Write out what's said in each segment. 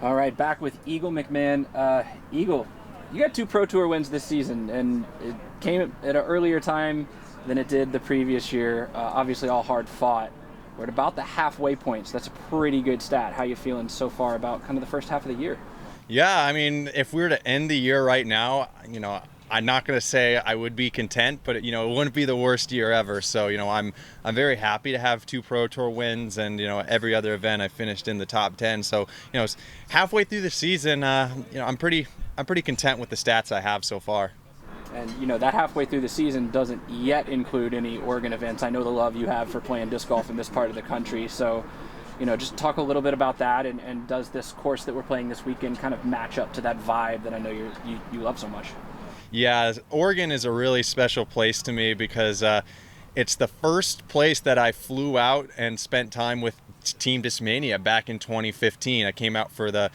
All right, back with Eagle McMahon. Eagle, you got 2 Pro Tour wins this season, and it came at an earlier time than it did the previous year. Obviously, all hard fought. We're at about the halfway point, so that's a pretty good stat. How you feeling so far about kind of the first half of the year? Yeah, I mean, if we were to end the year right now, I'm not going to say I would be content, but it wouldn't be the worst year ever. So, I'm very happy to have 2 Pro Tour wins, and every other event I finished in the top 10. So, it's halfway through the season, I'm pretty content with the stats I have so far. And that halfway through the season doesn't yet include any Oregon events. I know the love you have for playing disc golf in this part of the country. So, just talk a little bit about that, and does this course that we're playing this weekend kind of match up to that vibe that I know you love so much? Yeah, Oregon is a really special place to me because it's the first place that I flew out and spent time with Team Discmania back in 2015. I came out for the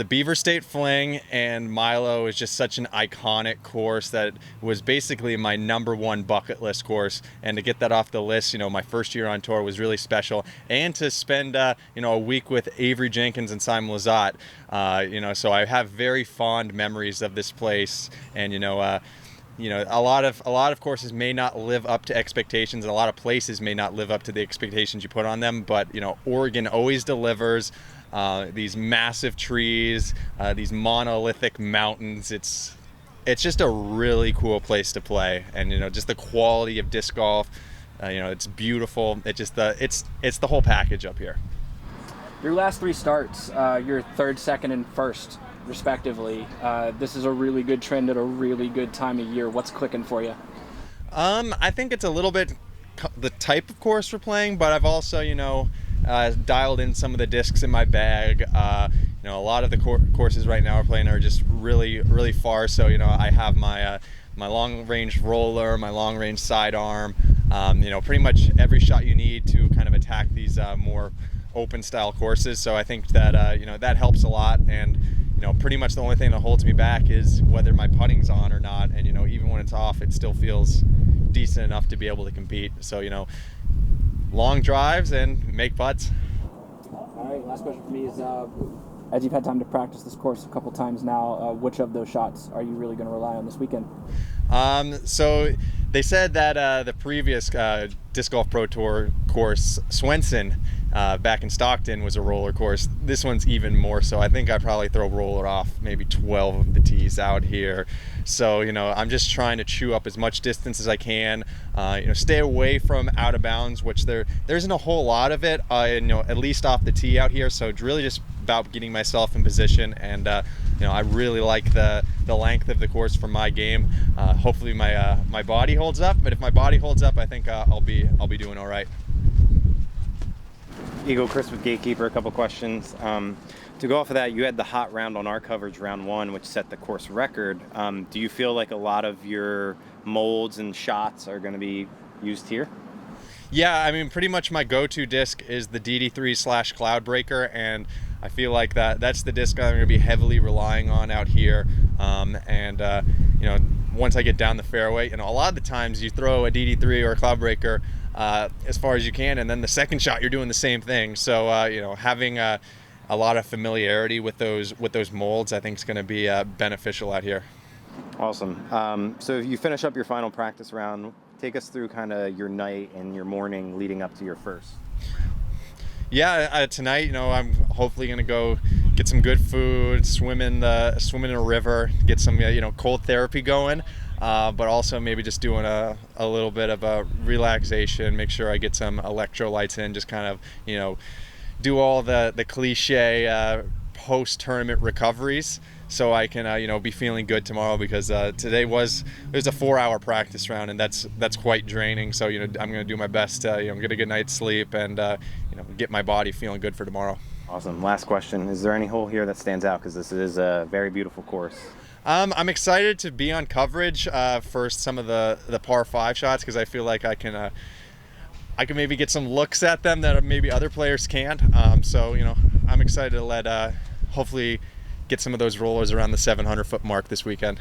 Beaver State Fling, and Milo is just such an iconic course that was basically my #1 bucket list course. And to get that off the list, my first year on tour was really special. And to spend, a week with Avery Jenkins and Simon Lizotte, so I have very fond memories of this place. And, a lot of courses may not live up to expectations, and a lot of places may not live up to the expectations you put on them. But, Oregon always delivers. These massive trees, these monolithic mountains. It's just a really cool place to play, and just the quality of disc golf. It's beautiful. It's the whole package up here. Your last 3 starts, you're 3rd, 2nd, and 1st, respectively. This is a really good trend at a really good time of year. What's clicking for you? I think it's a little bit the type of course we're playing, but I've also dialed in some of the discs in my bag. A lot of the courses right now we're playing are just really, really far. So I have my long range roller, my long range sidearm. Pretty much every shot you need to kind of attack these more open style courses. So I think that that helps a lot. And pretty much the only thing that holds me back is whether my putting's on or not. And even when it's off, it still feels decent enough to be able to compete. So long drives and make putts. All right, last question for me is, as you've had time to practice this course a couple times now, which of those shots are you really going to rely on this weekend? So they said that the previous Disc Golf Pro Tour course, Swenson, back in Stockton, was a roller course. This one's even more so. I think I'd probably throw roller off maybe 12 of the tees out here. So, I'm just trying to chew up as much distance as I can, stay away from out of bounds, which there isn't a whole lot of it, at least off the tee out here. So it's really just about getting myself in position, and I really like the length of the course for my game. Hopefully my body holds up, but if my body holds up, I think I'll be doing all right. Eagle, Chris with Gatekeeper, a couple questions. To go off of that, you had the hot round on our coverage, round 1, which set the course record. Do you feel like a lot of your molds and shots are going to be used here? Yeah, I mean, pretty much my go-to disc is the DD3/Cloudbreaker, and I feel like that's the disc I'm going to be heavily relying on out here. Once I get down the fairway, a lot of the times you throw a DD3 or a Cloudbreaker as far as you can, and then the second shot you're doing the same thing. So having a lot of familiarity with those molds, I think, is going to be beneficial out here. Awesome. So if you finish up your final practice round, take us through kind of your night and your morning leading up to your first. Yeah, tonight, I'm hopefully going to go get some good food, swim in a river, get some cold therapy going. But also maybe just doing a little bit of a relaxation, make sure I get some electrolytes in, just kind of, do all the cliche post-tournament recoveries so I can, be feeling good tomorrow, because today was a 4-hour practice round, and that's quite draining. So, I'm going to do my best to, get a good night's sleep and, get my body feeling good for tomorrow. Awesome. Last question. Is there any hole here that stands out? Because this is a very beautiful course. I'm excited to be on coverage for some of the par 5 shots, because I feel like I can maybe get some looks at them that maybe other players can't. So I'm excited to hopefully get some of those rollers around the 700-foot mark this weekend.